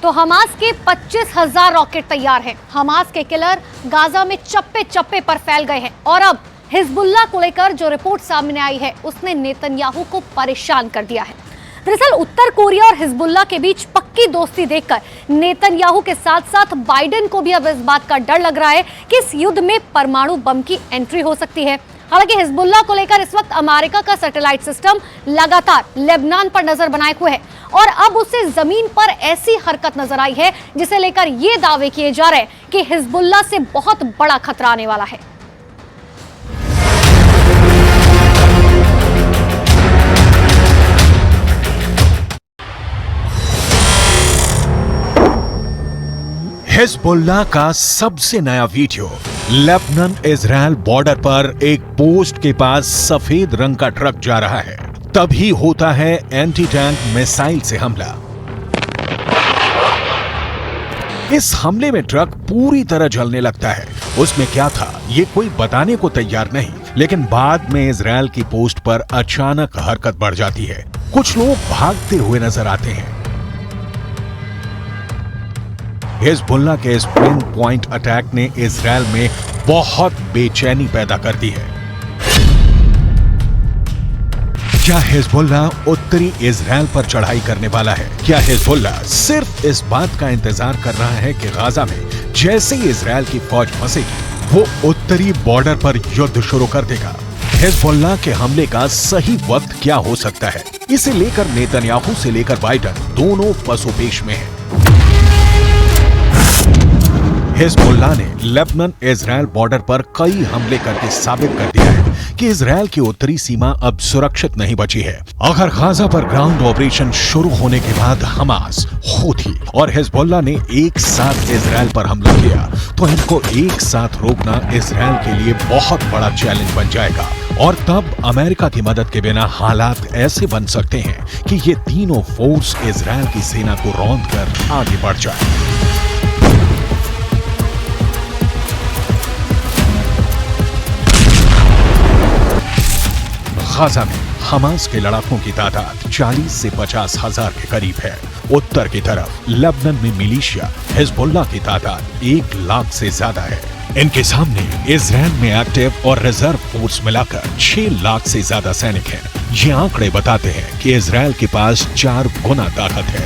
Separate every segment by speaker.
Speaker 1: तो हमास के 25,000 रॉकेट तैयार हैं। हमास के किलर गाजा में चप्पे चप्पे पर फैल गए हैं और अब हिजबुल्लाह को लेकर जो रिपोर्ट सामने आई है उसने नेतन्याहू को परेशान कर दिया है। दरअसल उत्तर कोरिया और हिजबुल्लाह के बीच पक्की दोस्ती देखकर नेतन्याहू के साथ साथ बाइडेन को भी अब इस बात का डर लग रहा है कि इस युद्ध में परमाणु बम की एंट्री हो सकती है। हालांकि हिजबुल्लाह को लेकर इस वक्त अमेरिका का सैटेलाइट सिस्टम लगातार लेबनान पर नजर बनाए हुए है और अब उसे जमीन पर ऐसी हरकत नजर आई है जिसे लेकर ये दावे किए जा रहे हैं कि हिजबुल्लाह से बहुत बड़ा खतरा आने वाला है।
Speaker 2: हिजबुल्लाह का सबसे नया वीडियो। लेबनान इजराइल बॉर्डर पर एक पोस्ट के पास सफेद रंग का ट्रक जा रहा है, तभी होता है एंटी टैंक मिसाइल से हमला। इस हमले में ट्रक पूरी तरह जलने लगता है। उसमें क्या था ये कोई बताने को तैयार नहीं, लेकिन बाद में इजराइल की पोस्ट पर अचानक हरकत बढ़ जाती है। कुछ लोग भागते हुए नजर आते हैं। हिजबुल्लाह के इस पिन पॉइंट अटैक ने इजराइल में बहुत बेचैनी पैदा कर दी है। क्या हिजबुल्लाह उत्तरी इजराइल पर चढ़ाई करने वाला है? क्या हिजबुल्लाह सिर्फ इस बात का इंतजार कर रहा है कि गाजा में जैसे ही इजराइल की फौज फंसेगी वो उत्तरी बॉर्डर पर युद्ध शुरू कर देगा? हिजबुल्लाह के हमले का सही वक्त क्या हो सकता है? इसे लेकर नेतन्याहू से लेकर बाइडेन दोनों पसोपेश में हैं। हिजबुल्लाह ने लेबनान इजराइल बॉर्डर पर कई हमले करके साबित कर दिया है कि इजराइल की उत्तरी सीमा अब सुरक्षित नहीं बची है। अगर गाजा पर ग्राउंड ऑपरेशन शुरू होने के बाद हमास, हूथी और हिजबुल्लाह ने एक साथ इजराइल पर हमला किया तो इनको एक साथ रोकना इजराइल के लिए बहुत बड़ा चैलेंज बन जाएगा और तब अमेरिका की मदद के बिना हालात ऐसे बन सकते हैं कि ये तीनों फोर्स इजराइल की सेना को रौंद कर आगे बढ़ जाए। गाजा में हमास के लड़ाकों की तादाद 40 से 50 हजार के करीब है। उत्तर की तरफ लेबनान में मिलिशिया हिजबुल्लाह की तादाद 1 लाख से ज्यादा है। इनके सामने इजराइल में एक्टिव और रिजर्व फोर्स मिलाकर 6 लाख से ज्यादा सैनिक हैं। ये आंकड़े बताते हैं कि इजराइल के पास 4 गुना ताकत है।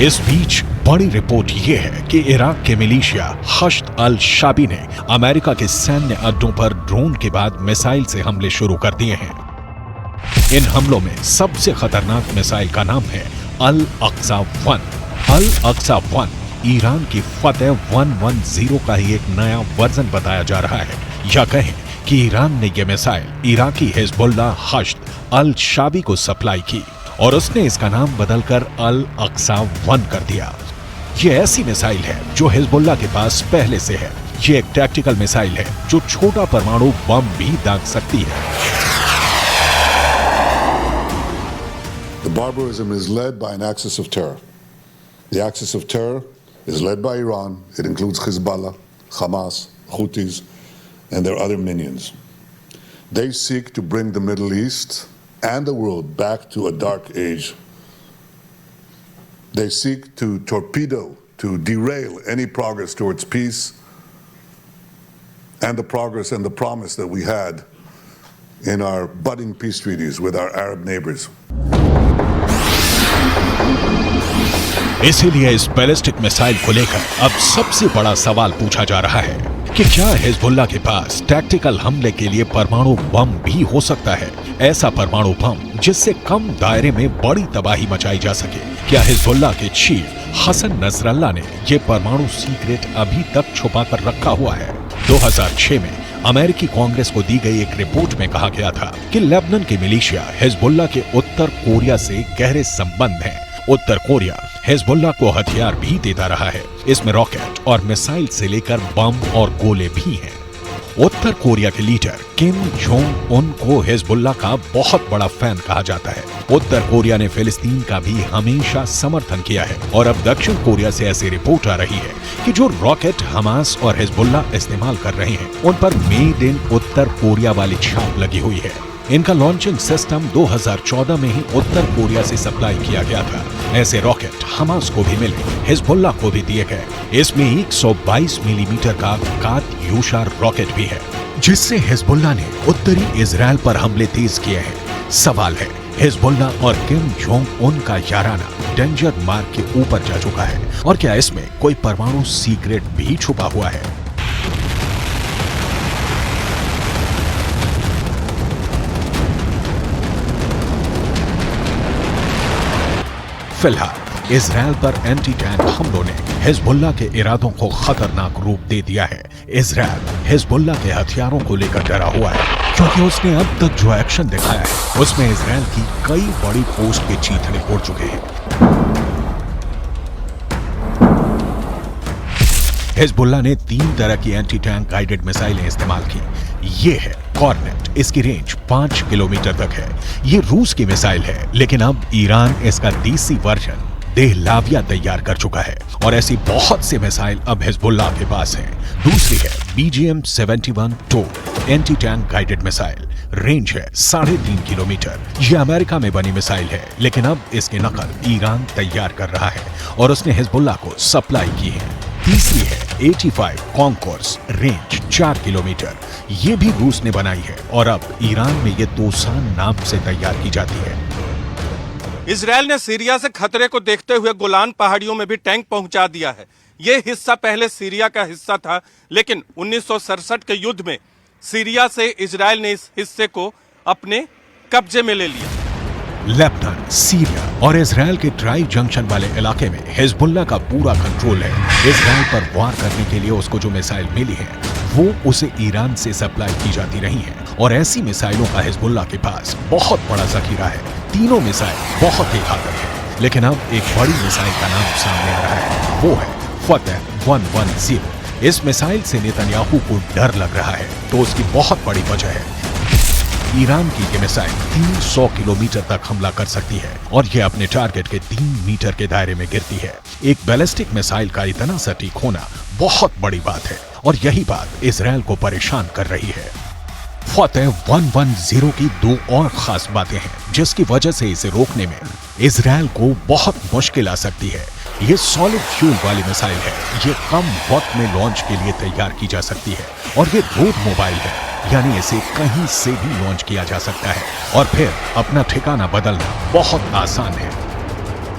Speaker 2: इस बीच बड़ी रिपोर्ट ये है कि इराक के मिलिशिया हश्द अल शाबी ने अमेरिका के सैन्य अड्डों पर ड्रोन के बाद मिसाइल से हमले शुरू कर दिए हैं। इन हमलों में सबसे खतरनाक मिसाइल का नाम है अल अक्सा 1। अल अक्सा 1 ईरान की फतेह 110 का ही एक नया वर्जन बताया जा रहा है, या कहें कि ईरान ने यह मिसाइल इराकी हिजबुल्लाह हश्द अल शाबी को सप्लाई की और उसने इसका नाम बदलकर अल अक्सा 1 कर दिया। यह ऐसी मिसाइल है जो हिजबुल्लाह के पास पहले से है। यह एक टैक्टिकल मिसाइल है जो छोटा परमाणु बम भी दाग सकती है।
Speaker 3: The barbarism is led by an axis of terror. The axis of terror is led by Iran. It includes Hezbollah, Hamas, Houthis, and their other minions. They seek to bring the Middle East and the world back to a dark age. They seek to torpedo, to derail any progress towards peace and the progress and the promise that we had in our budding peace treaties with our Arab neighbors.
Speaker 2: इसीलिए इस ballistic missile को लेकर अब सबसे बड़ा सवाल पूछा जा रहा है कि क्या हिजबुल्लाह के पास टैक्टिकल हमले के लिए परमाणु बम भी हो सकता है? ऐसा परमाणु बम जिससे कम दायरे में बड़ी तबाही मचाई जा सके। क्या हिजबुल्लाह के चीफ हसन नसरल्लाह ने यह परमाणु सीक्रेट अभी तक छुपा कर रखा हुआ है? 2006 में अमेरिकी कांग्रेस को दी गई एक रिपोर्ट में कहा गया था कि लेबनान की मिलिशिया हिजबुल्लाह के उत्तर कोरिया से गहरे संबंध हैं उत्तर कोरिया हिजबुल्लाह को हथियार भी देता रहा है। इसमें रॉकेट और मिसाइल से लेकर बम और गोले भी हैं। उत्तर कोरिया के लीडर किम जोंग उन को हिजबुल्लाह का बहुत बड़ा फैन कहा जाता है। उत्तर कोरिया ने फिलिस्तीन का भी हमेशा समर्थन किया है और अब दक्षिण कोरिया से ऐसी रिपोर्ट आ रही है कि जो रॉकेट हमास और हिजबुल्लाह इस्तेमाल कर रहे हैं उन पर मेड इन उत्तर कोरिया वाली छाप लगी हुई है। इनका लॉन्चिंग सिस्टम 2014 में ही उत्तर कोरिया से सप्लाई किया गया था। ऐसे रॉकेट हमास को भी मिले, हिजबुल्लाह को भी दिए गए। इसमें 122 मिलीमीटर का कात्यूशा रॉकेट भी है, जिससे हिजबुल्लाह ने उत्तरी इजराइल पर हमले तेज किए हैं। सवाल है, हिजबुल्लाह और किम जोंग उन का याराना डेंजर मार्क के ऊपर जा चुका है और क्या इसमें कोई परमाणु सीक्रेट भी छुपा हुआ है? फिलहाल इजराइल पर एंटी टैंक हमलों ने हिजबुल्लाह के इरादों को खतरनाक रूप दे दिया है। इजराइल हिजबुल्लाह के हथियारों को लेकर डरा हुआ है क्योंकि उसने अब तक जो एक्शन दिखाया है उसमें इजराइल की कई बड़ी पोस्ट के चीथड़े उड़ चुके हैं। हिजबुल्लाह ने 3 तरह की एंटी टैंक गाइडेड मिसाइलें इस्तेमाल की। ये है कॉर्नेट, इसकी रेंज 5 किलोमीटर तक है। ये रूस की मिसाइल है, लेकिन अब ईरान इसका देसी वर्जन देहलाविया तैयार कर चुका है और ऐसी बहुत सी मिसाइल अब हिजबुल्लाह के पास हैं। दूसरी है BGM-71 anti tank guided missile, range है 3.5 किलोमीटर। ये अमेरिका में बनी मिसाइल है, लेकिन अब इसकी नकल ईरान तैयार कर रहा है और उसने हिजबुल्लाह को सप्लाई की है। तीसरी है 85 कॉन्कोर्स, रेंज 4 किलोमीटर। ये भी रूस ने बनाई है और अब ईरान में ये दोसान नाम से तैयार की जाती है।
Speaker 4: इजराइल ने सीरिया से खतरे को देखते हुए गोलान पहाड़ियों में भी टैंक पहुंचा दिया है। ये हिस्सा पहले सीरिया का हिस्सा था, लेकिन 1967 के युद्ध में सीरिया से इजराइल ने इस हिस्से को अपने कब्जे में ले लिया।
Speaker 2: लेबनान, सीरिया और इजराइल के ट्राई जंक्शन वाले इलाके में हिजबुल्लाह का पूरा कंट्रोल है। इजराइल पर वार करने के लिए उसको जो मिसाइल मिली है वो उसे ईरान से सप्लाई की जाती रही है और ऐसी मिसाइलों का हिजबुल्लाह के पास बहुत बड़ा जखीरा है। तीनों मिसाइल बहुत ही घातक है, लेकिन अब एक बड़ी मिसाइल का नाम सामने आ रहा है, वो है फतेह 110। इस मिसाइल से नेतन्याहू को डर लग रहा है, तो उसकी बहुत बड़ी वजह है ईरान की ये मिसाइल 300 किलोमीटर तक हमला कर सकती है और ये अपने टारगेट के 3 मीटर के दायरे में गिरती है। एक बैलिस्टिक मिसाइल का इतना सटीक होना बहुत बड़ी बात है और यही बात इजराइल को परेशान कर रही है। फतेह 110 की 2 और खास बातें हैं जिसकी वजह से इसे रोकने में इजराइल को बहुत मुश्किल आ सकती है। ये सॉलिड फ्यूल वाली मिसाइल है, ये कम वक्त में लॉन्च के लिए तैयार की जा सकती है और ये रोड मोबाइल है, यानी इसे कहीं से भी लॉन्च किया जा सकता है और फिर अपना ठिकाना बदलना बहुत आसान है।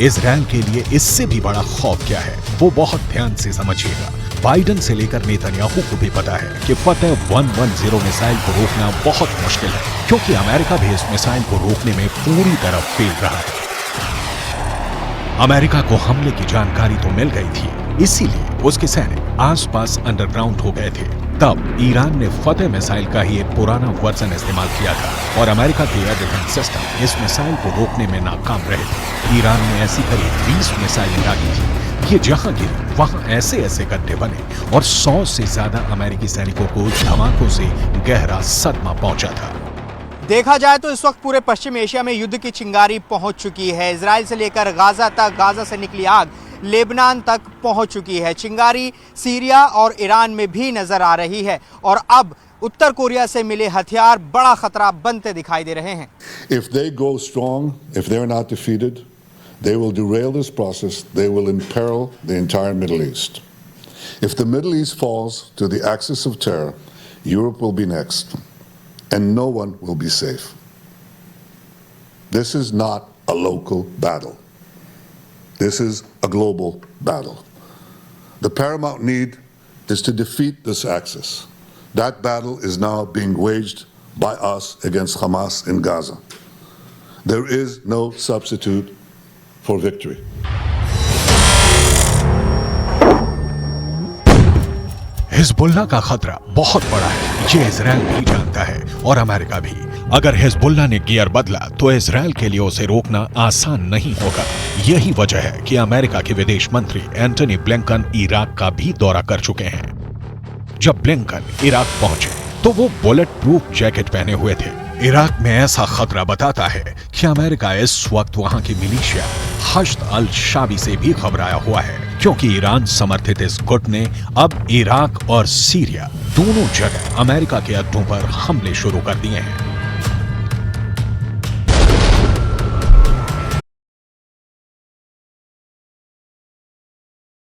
Speaker 2: इजराइल के लिए इससे भी बड़ा खौफ क्या है वो बहुत ध्यान से समझिएगा। बाइडन से लेकर नेतन्याहू को भी पता है कि फतेह 110 मिसाइल को रोकना बहुत मुश्किल है, क्योंकि अमेरिका भी इस मिसाइल को रोकने में पूरी तरह फेल रहा है। अमेरिका को हमले की जानकारी तो मिल गई थी, इसीलिए उसके सैनिक आसपास अंडरग्राउंड हो गए थे। तब ईरान ने फतेह मिसाइल का ही एक पुराना वर्जन इस्तेमाल किया था और अमेरिका के एयर डिफेंस सिस्टम इस मिसाइल को रोकने में नाकाम रहे थे। ईरान ने ऐसी करीब 20 मिसाइलें दागी थी। ये जहां गिरी वहां ऐसे ऐसे गड्ढे बने और 100 से ज्यादा अमेरिकी सैनिकों को धमाकों से गहरा सदमा पहुंचा था।
Speaker 5: देखा जाए तो इस वक्त पूरे पश्चिम एशिया में युद्ध की चिंगारी पहुंच चुकी है। इजराइल से लेकर गाजा तक, गाजा से निकली आग लेबनान तक पहुंच चुकी है। चिंगारी सीरिया और ईरान में भी नजर आ रही है और अब उत्तर कोरिया से मिले हथियार बड़ा खतरा बनते दिखाई दे रहे हैं।
Speaker 3: If they go strong, if they're not defeated, they will derail this process. They will imperil the entire Middle East. If the Middle East falls to the axis of terror, Europe will be next, and no one will be safe. This is not a local battle. This is a global battle. The paramount need is to defeat this axis, That battle is now being waged by us against Hamas in Gaza. There is no substitute for victory.
Speaker 2: Hezbollah का खतरा बहुत बड़ा है, ये Israel भी जानता है और अमेरिका भी। अगर हिजबुल्लाह ने गियर बदला तो इजराइल के लिए उसे रोकना आसान नहीं होगा। यही वजह है कि अमेरिका के विदेश मंत्री एंटनी ब्लिंकन इराक का भी दौरा कर चुके हैं। जब ब्लिंकन इराक पहुंचे तो वो बुलेट प्रूफ जैकेट पहने हुए थे। इराक में ऐसा खतरा बताता है कि अमेरिका इस वक्त वहां की मिलिशिया हश्द अल शाबी से भी घबराया हुआ है, क्योंकि ईरान समर्थित इस गुट ने अब इराक और सीरिया दोनों जगह अमेरिका के अड्डों पर हमले शुरू कर दिए हैं।